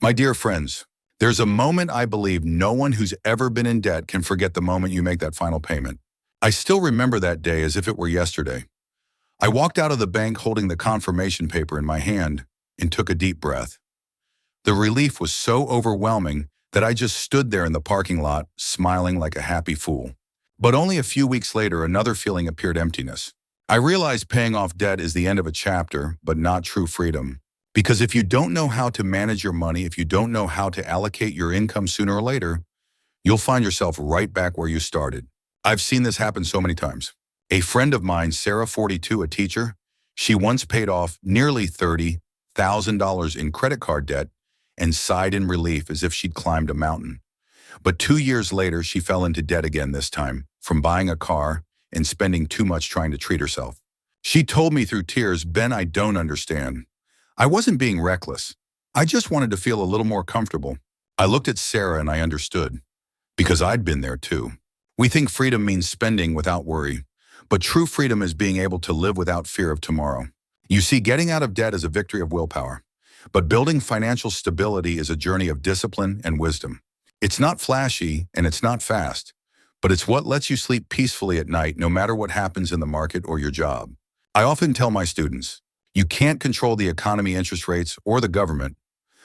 My dear friends, there's a moment I believe no one who's ever been in debt can forget the moment you make that final payment. I still remember that day as if it were yesterday. I walked out of the bank holding the confirmation paper in my hand and took a deep breath. The relief was so overwhelming that I just stood there in the parking lot, smiling like a happy fool. But only a few weeks later, another feeling appeared: emptiness. I realized paying off debt is the end of a chapter, but not true freedom. Because if you don't know how to manage your money, if you don't know how to allocate your income sooner or later, you'll find yourself right back where you started. I've seen this happen so many times. A friend of mine, Sarah, 42, a teacher, she once paid off nearly $30,000 in credit card debt and sighed in relief as if she'd climbed a mountain. But 2 years later, she fell into debt again, this time from buying a car and spending too much trying to treat herself. She told me through tears, "Ben, I don't understand. I wasn't being reckless. I just wanted to feel a little more comfortable." I looked at Sarah and I understood, because I'd been there too. We think freedom means spending without worry, but true freedom is being able to live without fear of tomorrow. You see, getting out of debt is a victory of willpower, but building financial stability is a journey of discipline and wisdom. It's not flashy and it's not fast, but it's what lets you sleep peacefully at night no matter what happens in the market or your job. I often tell my students, you can't control the economy, interest rates, or the government,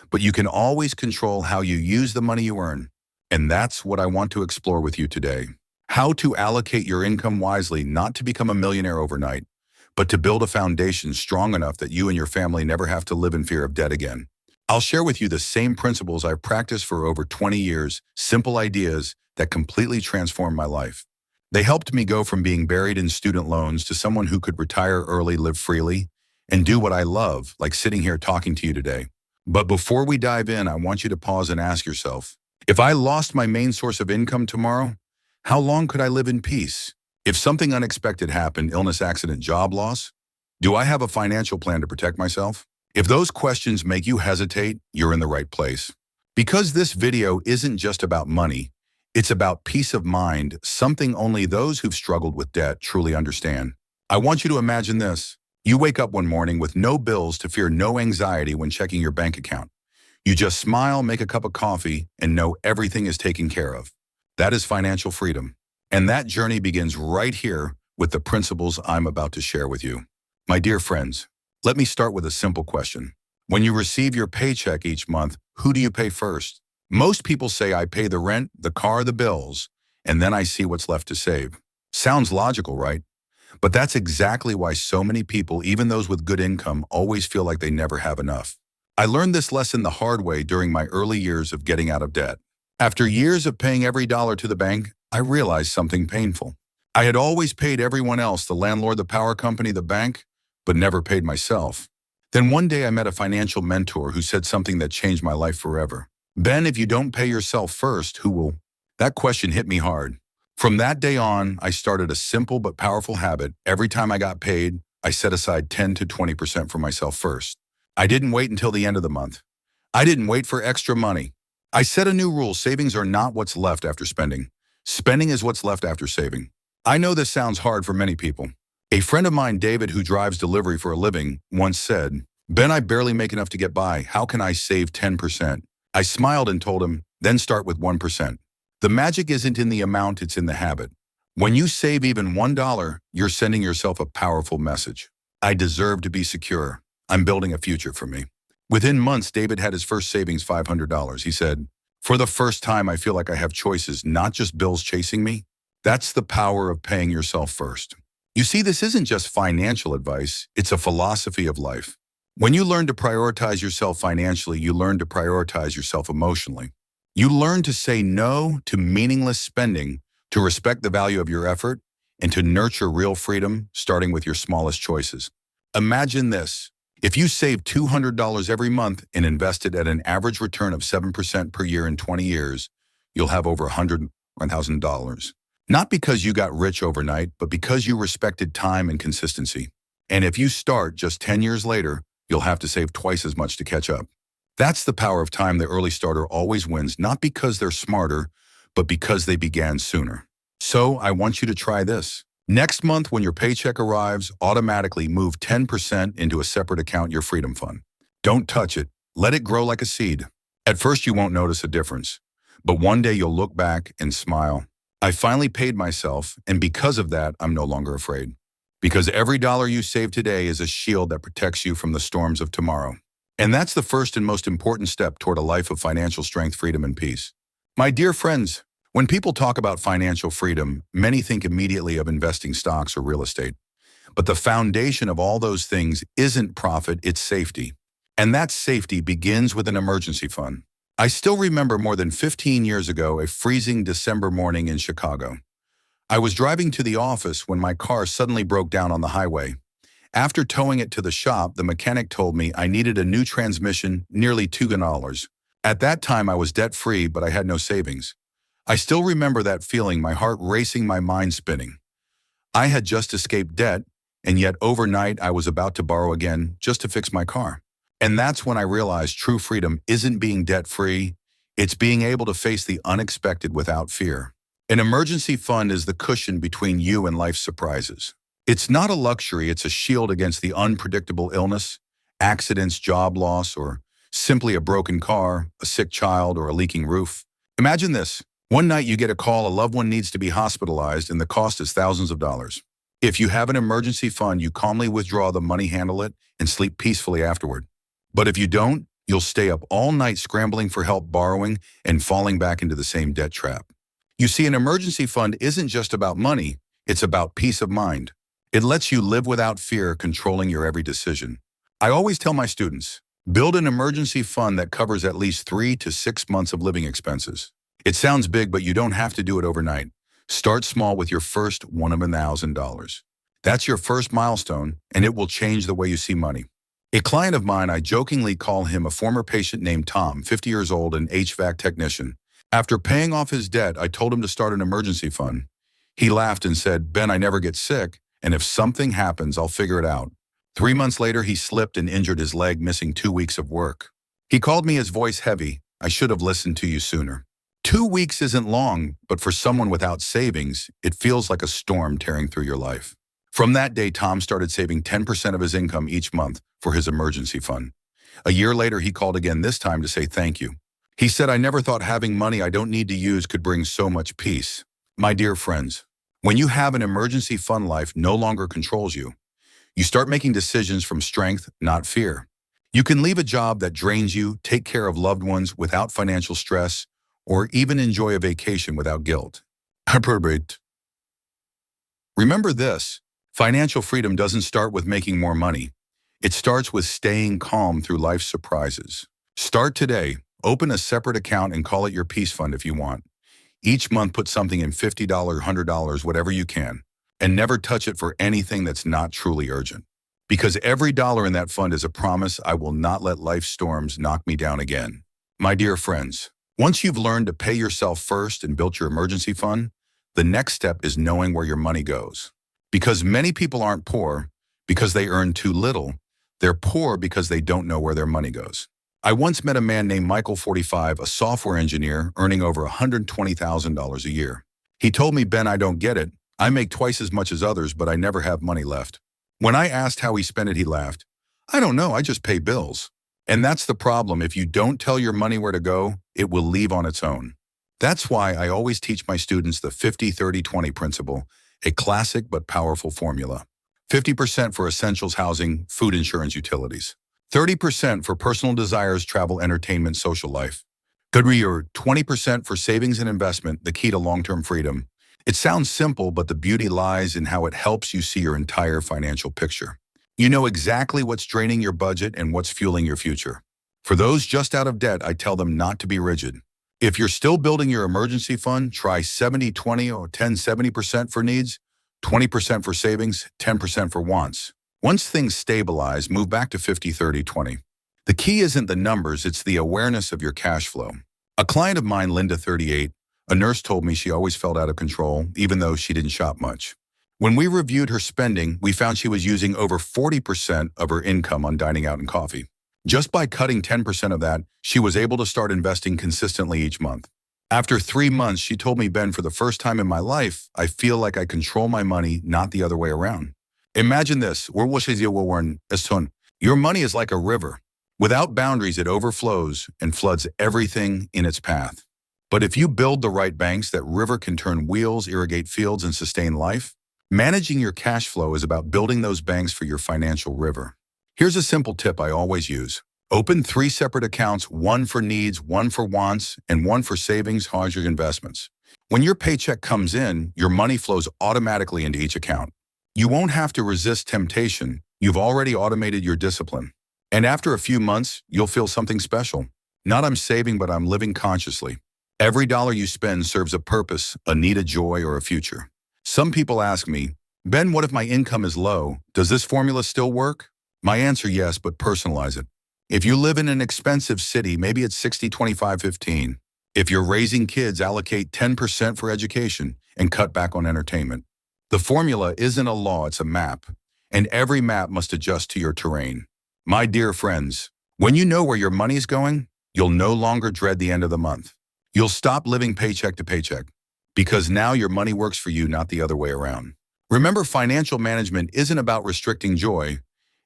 but you can always control how you use the money you earn. And that's what I want to explore with you today. How to allocate your income wisely, not to become a millionaire overnight, but to build a foundation strong enough that you and your family never have to live in fear of debt again. I'll share with you the same principles I've practiced for over 20 years, simple ideas that completely transformed my life. They helped me go from being buried in student loans to someone who could retire early, live freely, and do what I love, like sitting here talking to you today. But before we dive in, I want you to pause and ask yourself, if I lost my main source of income tomorrow, how long could I live in peace? If something unexpected happened, illness, accident, job loss, do I have a financial plan to protect myself? If those questions make you hesitate, you're in the right place. Because this video isn't just about money, it's about peace of mind, something only those who've struggled with debt truly understand. I want you to imagine this. You wake up one morning with no bills to fear, no anxiety when checking your bank account. You just smile, make a cup of coffee, and know everything is taken care of. That is financial freedom. And that journey begins right here with the principles I'm about to share with you. My dear friends, let me start with a simple question. When you receive your paycheck each month, who do you pay first? Most people say, I pay the rent, the car, the bills, and then I see what's left to save. Sounds logical, right? But that's exactly why so many people, even those with good income, always feel like they never have enough. I learned this lesson the hard way during my early years of getting out of debt. After years of paying every dollar to the bank, I realized something painful. I had always paid everyone else, the landlord, the power company, the bank, but never paid myself. Then one day I met a financial mentor who said something that changed my life forever. Ben, if you don't pay yourself first, who will? That question hit me hard. From that day on, I started a simple but powerful habit. Every time I got paid, I set aside 10 to 20% for myself first. I didn't wait until the end of the month. I didn't wait for extra money. I set a new rule: savings are not what's left after spending. Spending is what's left after saving. I know this sounds hard for many people. A friend of mine, David, who drives delivery for a living, once said, Ben, I barely make enough to get by. How can I save 10%? I smiled and told him, then start with 1%. The magic isn't in the amount, it's in the habit. When you save even $1, you're sending yourself a powerful message. I deserve to be secure. I'm building a future for me. Within months, David had his first savings, $500. He said, for the first time, I feel like I have choices, not just bills chasing me. That's the power of paying yourself first. You see, this isn't just financial advice, it's a philosophy of life. When you learn to prioritize yourself financially, you learn to prioritize yourself emotionally. You learn to say no to meaningless spending, to respect the value of your effort, and to nurture real freedom, starting with your smallest choices. Imagine this. If you save $200 every month and invest it at an average return of 7% per year in 20 years, you'll have over $100,000. Not because you got rich overnight, but because you respected time and consistency. And if you start just 10 years later, you'll have to save twice as much to catch up. That's the power of time. The early starter always wins, not because they're smarter, but because they began sooner. So I want you to try this. Next month, when your paycheck arrives, automatically move 10% into a separate account, your freedom fund. Don't touch it. Let it grow like a seed. At first, you won't notice a difference, but one day you'll look back and smile. I finally paid myself, and because of that, I'm no longer afraid. Because every dollar you save today is a shield that protects you from the storms of tomorrow. And that's the first and most important step toward a life of financial strength, freedom, and peace. My dear friends, when people talk about financial freedom, many think immediately of investing stocks or real estate. But the foundation of all those things isn't profit, it's safety. And that safety begins with an emergency fund. I still remember more than 15 years ago, a freezing December morning in Chicago. I was driving to the office when my car suddenly broke down on the highway. After towing it to the shop, the mechanic told me I needed a new transmission, nearly $2. At that time, I was debt-free, but I had no savings. I still remember that feeling, my heart racing, my mind spinning. I had just escaped debt, and yet overnight I was about to borrow again just to fix my car. And that's when I realized true freedom isn't being debt-free, it's being able to face the unexpected without fear. An emergency fund is the cushion between you and life's surprises. It's not a luxury, it's a shield against the unpredictable illness, accidents, job loss, or simply a broken car, a sick child, or a leaking roof. Imagine this. One night you get a call, a loved one needs to be hospitalized, and the cost is thousands of dollars. If you have an emergency fund, you calmly withdraw the money, handle it, and sleep peacefully afterward. But if you don't, you'll stay up all night scrambling for help, borrowing, and falling back into the same debt trap. You see, an emergency fund isn't just about money, it's about peace of mind. It lets you live without fear, controlling your every decision. I always tell my students, build an emergency fund that covers at least 3 to 6 months of living expenses. It sounds big, but you don't have to do it overnight. Start small with your first $1,000. That's your first milestone, and it will change the way you see money. A client of mine, I jokingly call him a former patient named Tom, 50 years old, an HVAC technician. After paying off his debt, I told him to start an emergency fund. He laughed and said, "Ben, I never get sick, and if something happens, I'll figure it out." 3 months later, he slipped and injured his leg, missing 2 weeks of work. He called me, his voice heavy. "I should have listened to you sooner." 2 weeks isn't long, but for someone without savings, it feels like a storm tearing through your life. From that day, Tom started saving 10% of his income each month for his emergency fund. A year later, he called again, this time to say thank you. He said, "I never thought having money I don't need to use could bring so much peace." My dear friends, when you have an emergency fund, life no longer controls you. You start making decisions from strength, not fear. You can leave a job that drains you, take care of loved ones without financial stress, or even enjoy a vacation without guilt. Remember this, financial freedom doesn't start with making more money. It starts with staying calm through life's surprises. Start today. Open a separate account and call it your peace fund if you want. Each month, put something in $50, $100, whatever you can, and never touch it for anything that's not truly urgent. Because every dollar in that fund is a promise I will not let life's storms knock me down again. My dear friends, once you've learned to pay yourself first and built your emergency fund, the next step is knowing where your money goes. Because many people aren't poor because they earn too little. They're poor because they don't know where their money goes. I once met a man named Michael, 45, a software engineer earning over $120,000 a year. He told me, "Ben, I don't get it. I make twice as much as others, but I never have money left." When I asked how he spent it, he laughed. "I don't know, I just pay bills." And that's the problem. If you don't tell your money where to go, it will leave on its own. That's why I always teach my students the 50-30-20 principle, a classic but powerful formula. 50% for essentials, housing, food, insurance, utilities. 30% for personal desires, travel, entertainment, social life. Career, 20% for savings and investment, the key to long-term freedom. It sounds simple, but the beauty lies in how it helps you see your entire financial picture. You know exactly what's draining your budget and what's fueling your future. For those just out of debt, I tell them not to be rigid. If you're still building your emergency fund, try 70-20 or 10-70% for needs, 20% for savings, 10% for wants. Once things stabilize, move back to 50-30-20. The key isn't the numbers, it's the awareness of your cash flow. A client of mine, Linda, 38, a nurse, told me she always felt out of control, even though she didn't shop much. When we reviewed her spending, we found she was using over 40% of her income on dining out and coffee. Just by cutting 10% of that, she was able to start investing consistently each month. After 3 months, she told me, "Ben, for the first time in my life, I feel like I control my money, not the other way around." Imagine this. Your money is like a river. Without boundaries, it overflows and floods everything in its path. But if you build the right banks, that river can turn wheels, irrigate fields, and sustain life. Managing your cash flow is about building those banks for your financial river. Here's a simple tip I always use. Open 3 separate accounts, one for needs, one for wants, and one for savings, hajj, or investments. When your paycheck comes in, your money flows automatically into each account. You won't have to resist temptation. You've already automated your discipline. And after a few months, you'll feel something special. Not I'm saving, but I'm living consciously. Every dollar you spend serves a purpose, a need, a joy, or a future. Some people ask me, Ben, what if my income is low? Does this formula still work? My answer, yes, but personalize it. If you live in an expensive city, maybe it's 60-25-15. If you're raising kids, allocate 10% for education and cut back on entertainment. The formula isn't a law, it's a map. And every map must adjust to your terrain. My dear friends, when you know where your money is going, you'll no longer dread the end of the month. You'll stop living paycheck to paycheck, because now your money works for you, not the other way around. Remember, financial management isn't about restricting joy.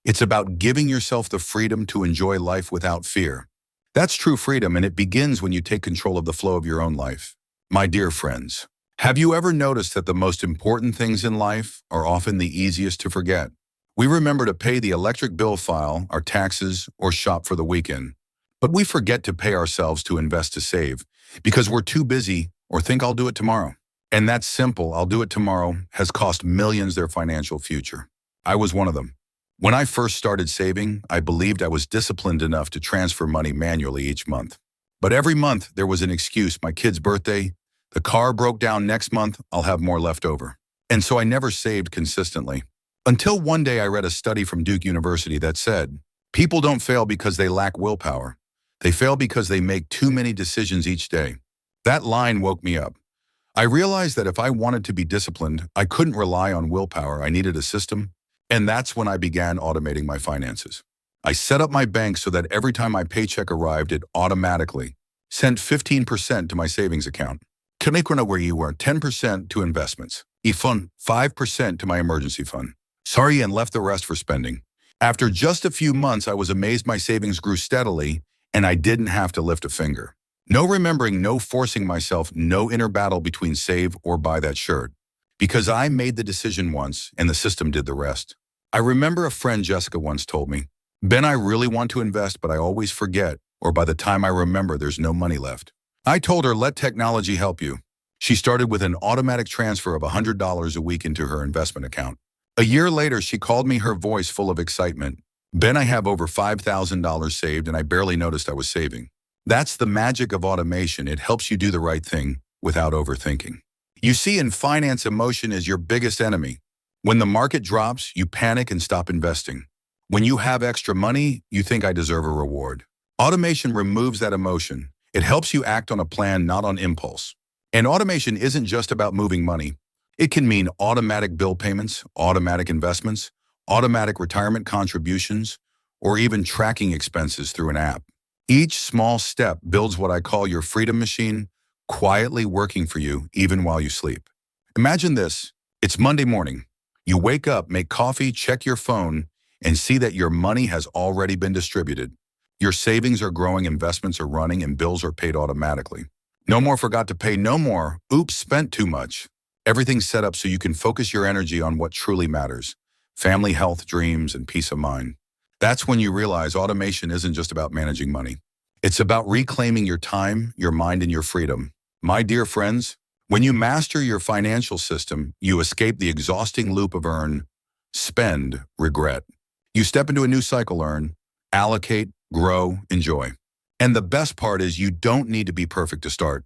It's about giving yourself the freedom to enjoy life without fear. That's true freedom, and it begins when you take control of the flow of your own life. My dear friends, have you ever noticed that the most important things in life are often the easiest to forget? We remember to pay the electric bill, file our taxes, or shop for the weekend. But we forget to pay ourselves, to invest, to save, because we're too busy or think I'll do it tomorrow. And that simple, I'll do it tomorrow, has cost millions their financial future. I was one of them. When I first started saving, I believed I was disciplined enough to transfer money manually each month. But every month there was an excuse: my kid's birthday, the car broke down, next month I'll have more left over. And so I never saved consistently. Until one day I read a study from Duke University that said, people don't fail because they lack willpower. They fail because they make too many decisions each day. That line woke me up. I realized that if I wanted to be disciplined, I couldn't rely on willpower. I needed a system. And that's when I began automating my finances. I set up my bank so that every time my paycheck arrived, it automatically sent 15% to my savings account. Kinikuna where you were 10% to investments. Ifun 5% to my emergency fund. Sorry, and left the rest for spending. After just a few months, I was amazed my savings grew steadily, and I didn't have to lift a finger. No remembering, no forcing myself, no inner battle between save or buy that shirt. Because I made the decision once, and the system did the rest. I remember a friend, Jessica, once told me, Ben, I really want to invest, but I always forget, or by the time I remember, there's no money left. I told her, let technology help you. She started with an automatic transfer of $100 a week into her investment account. A year later, she called me, her voice full of excitement. Ben, I have over $5,000 saved, and I barely noticed I was saving. That's the magic of automation. It helps you do the right thing without overthinking. You see, in finance, emotion is your biggest enemy. When the market drops, you panic and stop investing. When you have extra money, you think I deserve a reward. Automation removes that emotion. It helps you act on a plan, not on impulse. And automation isn't just about moving money. It can mean automatic bill payments, automatic investments, automatic retirement contributions, or even tracking expenses through an app. Each small step builds what I call your freedom machine, quietly working for you even while you sleep. Imagine this. It's Monday morning. You wake up, make coffee, check your phone, and see that your money has already been distributed. Your savings are growing, investments are running, and bills are paid automatically. No more forgot to pay, no more oops, spent too much. Everything's set up so you can focus your energy on what truly matters: family, health, dreams, and peace of mind. That's when you realize automation isn't just about managing money. It's about reclaiming your time, your mind, and your freedom. My dear friends, when you master your financial system, you escape the exhausting loop of earn, spend, regret. You step into a new cycle: earn, allocate, grow, enjoy. And the best part is you don't need to be perfect to start.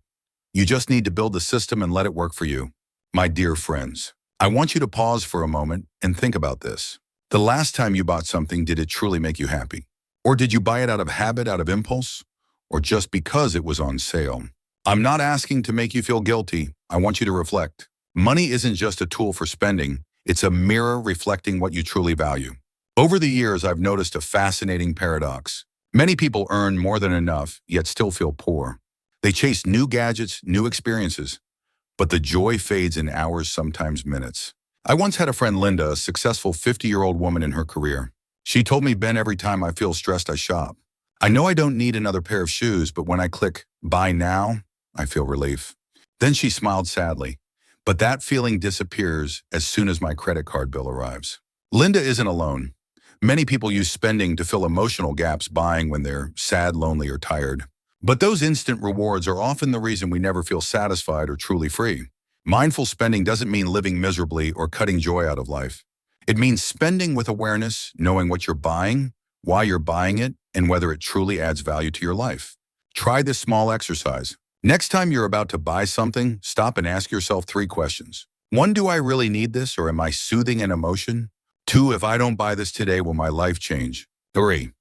You just need to build the system and let it work for you. My dear friends, I want you to pause for a moment and think about this. The last time you bought something, did it truly make you happy? Or did you buy it out of habit, out of impulse, or just because it was on sale? I'm not asking to make you feel guilty. I want you to reflect. Money isn't just a tool for spending. It's a mirror reflecting what you truly value. Over the years, I've noticed a fascinating paradox. Many people earn more than enough, yet still feel poor. They chase new gadgets, new experiences, but the joy fades in hours, sometimes minutes. I once had a friend, Linda, a successful 50-year-old woman in her career. She told me, Ben, every time I feel stressed, I shop. I know I don't need another pair of shoes, but when I click buy now, I feel relief. Then she smiled sadly, but that feeling disappears as soon as my credit card bill arrives. Linda isn't alone. Many people use spending to fill emotional gaps buying when they're sad, lonely, or tired. But those instant rewards are often the reason we never feel satisfied or truly free. Mindful spending doesn't mean living miserably or cutting joy out of life. It means spending with awareness, knowing what you're buying, why you're buying it, and whether it truly adds value to your life. Try this small exercise. Next time you're about to buy something, stop and ask yourself 3 questions. 1, do I really need this, or am I soothing an emotion? 2, if I don't buy this today, will my life change? 3,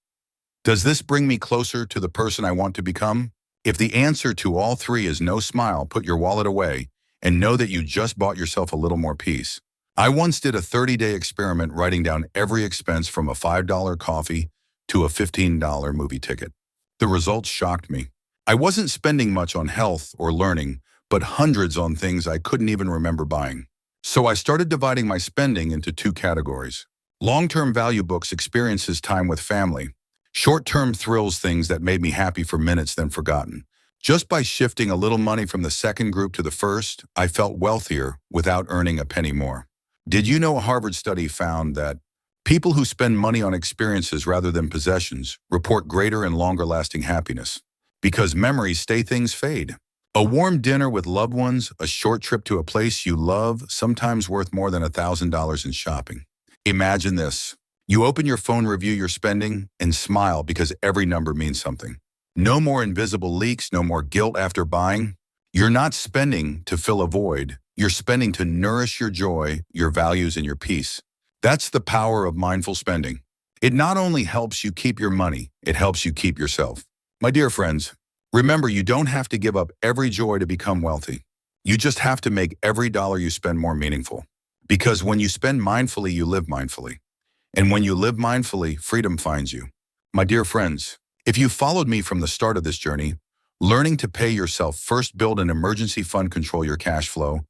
does this bring me closer to the person I want to become? If the answer to all 3 is no, smile, put your wallet away, and know that you just bought yourself a little more peace. I once did a 30-day experiment writing down every expense from a $5 coffee to a $15 movie ticket. The results shocked me. I wasn't spending much on health or learning, but hundreds on things I couldn't even remember buying. So I started dividing my spending into 2 categories. Long-term value books, experiences, time with family. Short-term thrills, things that made me happy for minutes then forgotten. Just by shifting a little money from the second group to the first, I felt wealthier without earning a penny more. Did you know a Harvard study found that people who spend money on experiences rather than possessions report greater and longer-lasting happiness? Because memories stay, things fade. A warm dinner with loved ones, a short trip to a place you love, sometimes worth more than $1,000 in shopping. Imagine this. You open your phone, review your spending, and smile because every number means something. No more invisible leaks, no more guilt after buying. You're not spending to fill a void. You're spending to nourish your joy, your values, and your peace. That's the power of mindful spending. It not only helps you keep your money, it helps you keep yourself. My dear friends, remember, you don't have to give up every joy to become wealthy. You just have to make every dollar you spend more meaningful. Because when you spend mindfully, you live mindfully. And when you live mindfully, freedom finds you. My dear friends, if you followed me from the start of this journey, learning to pay yourself first, build an emergency fund, control your cash flow,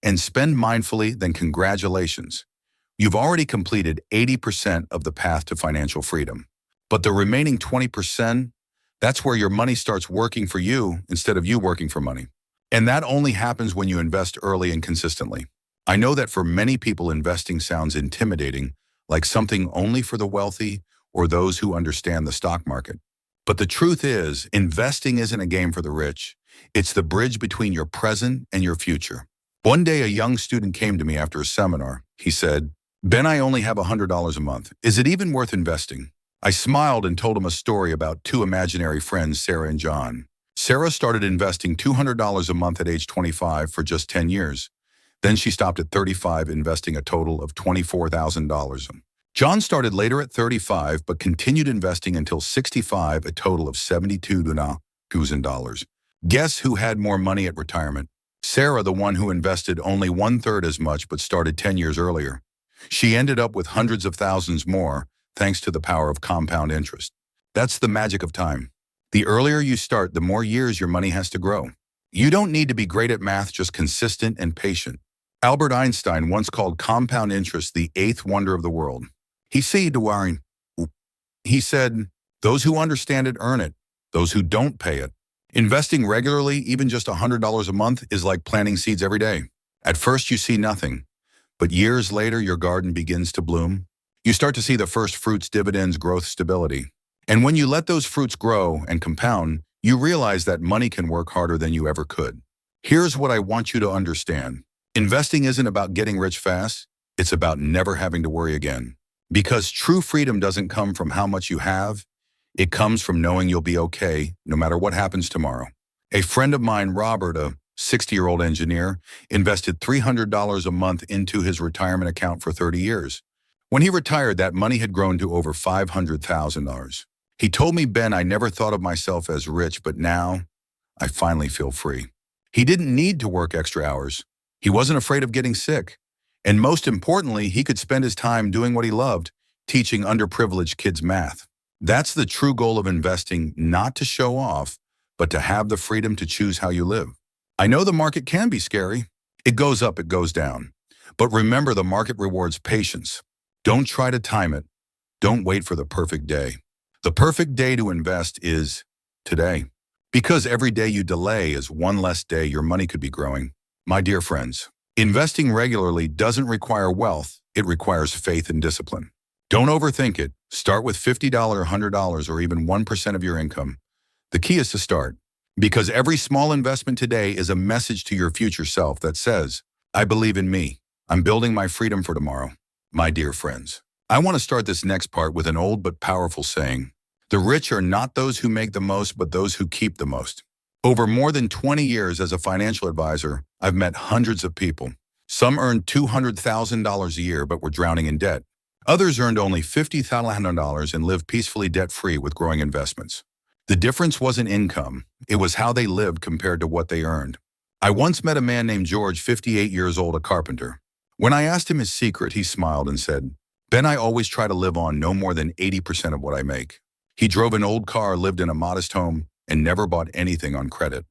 and spend mindfully, then congratulations. You've already completed 80% of the path to financial freedom. But the remaining 20%, that's where your money starts working for you instead of you working for money. And that only happens when you invest early and consistently. I know that for many people, investing sounds intimidating, like something only for the wealthy or those who understand the stock market. But the truth is, investing isn't a game for the rich. It's the bridge between your present and your future. One day, a young student came to me after a seminar. He said, "Ben, I only have $100 a month. Is it even worth investing?" I smiled and told him a story about 2 imaginary friends, Sarah and John. Sarah started investing $200 a month at age 25 for just 10 years. Then she stopped at 35, investing a total of $24,000. John started later at 35, but continued investing until 65, a total of $72,000. Guess who had more money at retirement? Sarah, the one who invested only 1/3 as much but started 10 years earlier. She ended up with hundreds of thousands more, thanks to the power of compound interest. That's the magic of time. The earlier you start, the more years your money has to grow. You don't need to be great at math, just consistent and patient. Albert Einstein once called compound interest the 8th wonder of the world. He said, those who understand it earn it, those who don't pay it. Investing regularly, even just $100 a month, is like planting seeds every day. At first you see nothing, but years later your garden begins to bloom. You start to see the first fruits, dividends, growth, stability. And when you let those fruits grow and compound, you realize that money can work harder than you ever could. Here's what I want you to understand. Investing isn't about getting rich fast. It's about never having to worry again. Because true freedom doesn't come from how much you have. It comes from knowing you'll be okay no matter what happens tomorrow. A friend of mine, Robert, a 60-year-old engineer, invested $300 a month into his retirement account for 30 years. When he retired, that money had grown to over $500,000. He told me, "Ben, I never thought of myself as rich, but now I finally feel free." He didn't need to work extra hours. He wasn't afraid of getting sick. And most importantly, he could spend his time doing what he loved, teaching underprivileged kids math. That's the true goal of investing, not to show off, but to have the freedom to choose how you live. I know the market can be scary. It goes up, it goes down. But remember, the market rewards patience. Don't try to time it. Don't wait for the perfect day. The perfect day to invest is today. Because every day you delay is one less day your money could be growing. My dear friends, investing regularly doesn't require wealth, it requires faith and discipline. Don't overthink it. Start with $50, $100, or even 1% of your income. The key is to start. Because every small investment today is a message to your future self that says, I believe in me. I'm building my freedom for tomorrow. My dear friends, I want to start this next part with an old but powerful saying. The rich are not those who make the most, but those who keep the most. Over more than 20 years as a financial advisor, I've met hundreds of people. Some earned $200,000 a year but were drowning in debt. Others earned only $50,000 and lived peacefully debt-free with growing investments. The difference wasn't income, it was how they lived compared to what they earned. I once met a man named George, 58 years old, a carpenter. When I asked him his secret, he smiled and said, Ben, I always try to live on no more than 80% of what I make. He drove an old car, lived in a modest home, and never bought anything on credit.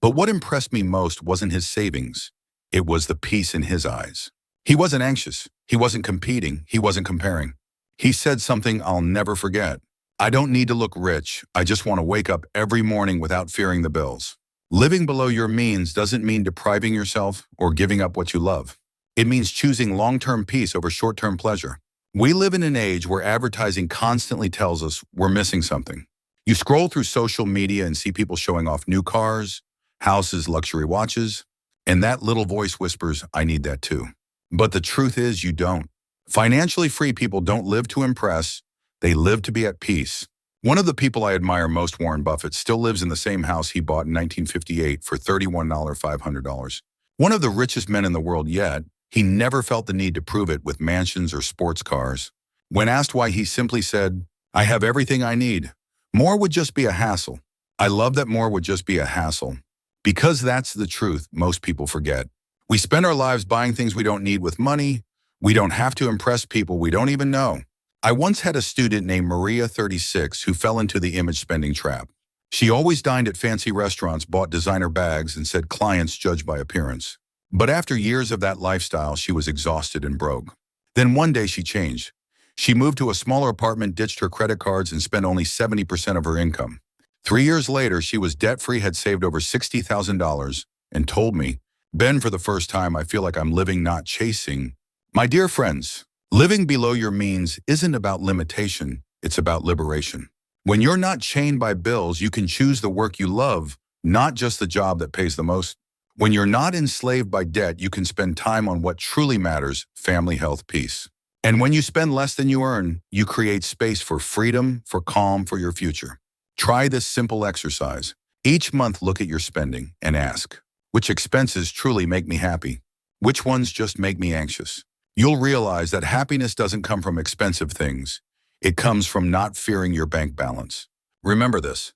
But what impressed me most wasn't his savings. It was the peace in his eyes. He wasn't anxious. He wasn't competing. He wasn't comparing. He said something I'll never forget. I don't need to look rich. I just want to wake up every morning without fearing the bills. Living below your means doesn't mean depriving yourself or giving up what you love. It means choosing long-term peace over short-term pleasure. We live in an age where advertising constantly tells us we're missing something. You scroll through social media and see people showing off new cars, houses, luxury watches, and that little voice whispers, I need that too. But the truth is you don't. Financially free people don't live to impress, they live to be at peace. One of the people I admire most, Warren Buffett, still lives in the same house he bought in 1958 for $31,500. One of the richest men in the world yet, he never felt the need to prove it with mansions or sports cars. When asked why, he simply said, I have everything I need. More would just be a hassle. I love that more would just be a hassle. Because that's the truth most people forget. We spend our lives buying things we don't need with money. We don't have to impress people we don't even know. I once had a student named Maria, 36, who fell into the image spending trap. She always dined at fancy restaurants, bought designer bags, and said clients judge by appearance. But after years of that lifestyle, she was exhausted and broke. Then one day she changed. She moved to a smaller apartment, ditched her credit cards, and spent only 70% of her income. 3 years later, she was debt-free, had saved over $60,000, and told me, Ben, for the first time, I feel like I'm living, not chasing. My dear friends, living below your means isn't about limitation, it's about liberation. When you're not chained by bills, you can choose the work you love, not just the job that pays the most. When you're not enslaved by debt, you can spend time on what truly matters, family, health, peace. And when you spend less than you earn, you create space for freedom, for calm, for your future. Try this simple exercise. Each month, look at your spending and ask, which expenses truly make me happy? Which ones just make me anxious? You'll realize that happiness doesn't come from expensive things. It comes from not fearing your bank balance. Remember this.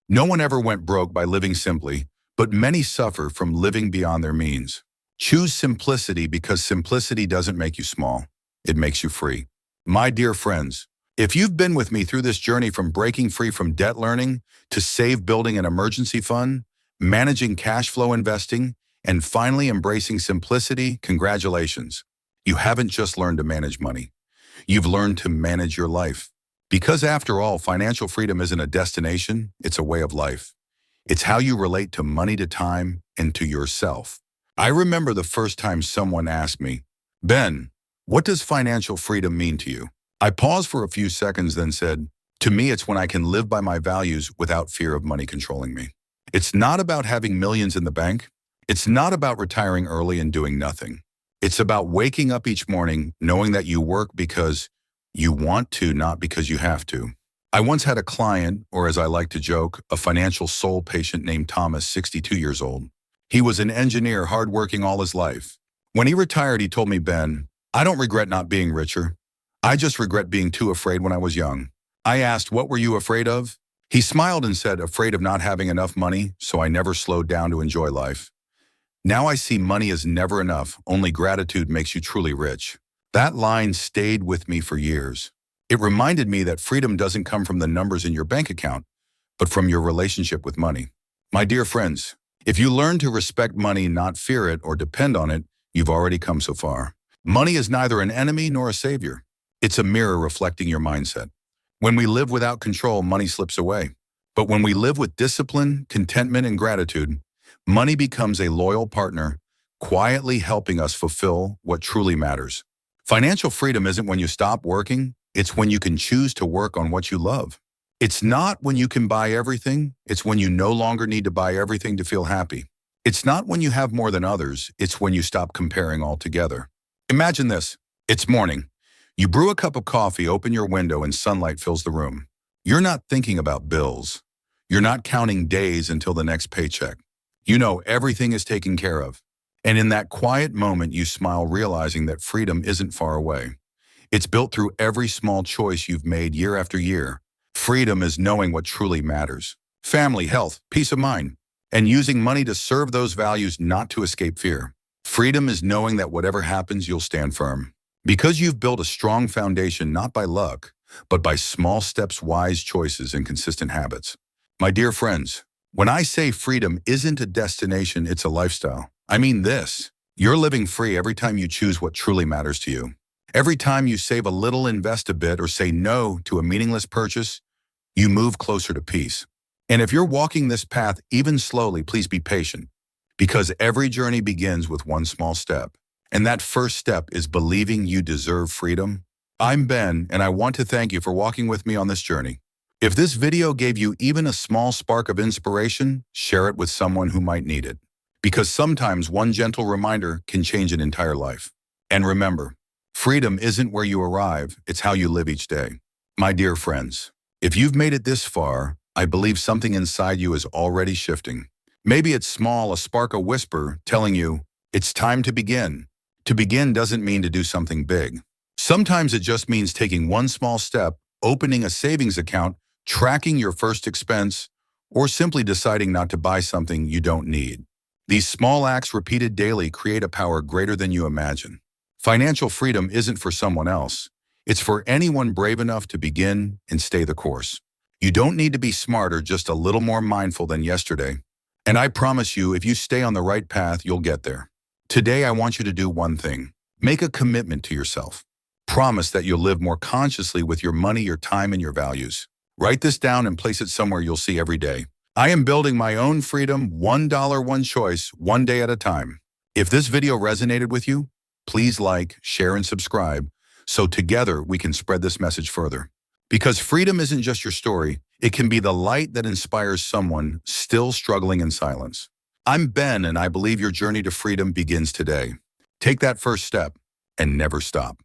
No one ever went broke by living simply, but many suffer from living beyond their means. Choose simplicity because simplicity doesn't make you small. It makes you free. My dear friends, if you've been with me through this journey from breaking free from debt learning to save building an emergency fund, managing cash flow investing, and finally embracing simplicity, congratulations. You haven't just learned to manage money. You've learned to manage your life. Because after all, financial freedom isn't a destination, it's a way of life. It's how you relate to money, to time, and to yourself. I remember the first time someone asked me, Ben, what does financial freedom mean to you? I paused for a few seconds, then said, to me, it's when I can live by my values without fear of money controlling me. It's not about having millions in the bank. It's not about retiring early and doing nothing. It's about waking up each morning knowing that you work because you want to, not because you have to. I once had a client, or as I like to joke, a financial soul patient named Thomas, 62 years old. He was an engineer, hardworking all his life. When he retired, he told me, Ben, I don't regret not being richer. I just regret being too afraid when I was young. I asked, what were you afraid of? He smiled and said, afraid of not having enough money, so I never slowed down to enjoy life. Now I see money as never enough, only gratitude makes you truly rich. That line stayed with me for years. It reminded me that freedom doesn't come from the numbers in your bank account, but from your relationship with money. My dear friends, if you learn to respect money, not fear it or depend on it, you've already come so far. Money is neither an enemy nor a savior. It's a mirror reflecting your mindset. When we live without control, money slips away. But when we live with discipline, contentment, and gratitude, money becomes a loyal partner, quietly helping us fulfill what truly matters. Financial freedom isn't when you stop working, it's when you can choose to work on what you love. It's not when you can buy everything, it's when you no longer need to buy everything to feel happy. It's not when you have more than others, it's when you stop comparing altogether. Imagine this. It's morning. You brew a cup of coffee, open your window, and sunlight fills the room. You're not thinking about bills. You're not counting days until the next paycheck. You know everything is taken care of. And in that quiet moment, you smile, realizing that freedom isn't far away. It's built through every small choice you've made year after year. Freedom is knowing what truly matters. Family, health, peace of mind, and using money to serve those values, not to escape fear. Freedom is knowing that whatever happens, you'll stand firm. Because you've built a strong foundation not by luck, but by small steps, wise choices, and consistent habits. My dear friends, when I say freedom isn't a destination, it's a lifestyle. I mean this. You're living free every time you choose what truly matters to you. Every time you save a little, invest a bit, or say no to a meaningless purchase, you move closer to peace. And if you're walking this path even slowly, please be patient, because every journey begins with one small step. And that first step is believing you deserve freedom. I'm Ben, and I want to thank you for walking with me on this journey. If this video gave you even a small spark of inspiration, share it with someone who might need it. Because sometimes one gentle reminder can change an entire life. And remember, freedom isn't where you arrive, it's how you live each day. My dear friends, if you've made it this far, I believe something inside you is already shifting. Maybe it's small, a spark, a whisper telling you, it's time to begin. To begin doesn't mean to do something big. Sometimes it just means taking one small step, opening a savings account, tracking your first expense, or simply deciding not to buy something you don't need. These small acts repeated daily create a power greater than you imagine. Financial freedom isn't for someone else. It's for anyone brave enough to begin and stay the course. You don't need to be smarter, just a little more mindful than yesterday. And I promise you, if you stay on the right path, you'll get there. Today, I want you to do one thing. Make a commitment to yourself. Promise that you'll live more consciously with your money, your time, and your values. Write this down and place it somewhere you'll see every day. I am building my own freedom, $1, one choice, one day at a time. If this video resonated with you, please like, share, and subscribe so together we can spread this message further. Because freedom isn't just your story, it can be the light that inspires someone still struggling in silence. I'm Ben, and I believe your journey to freedom begins today. Take that first step and never stop.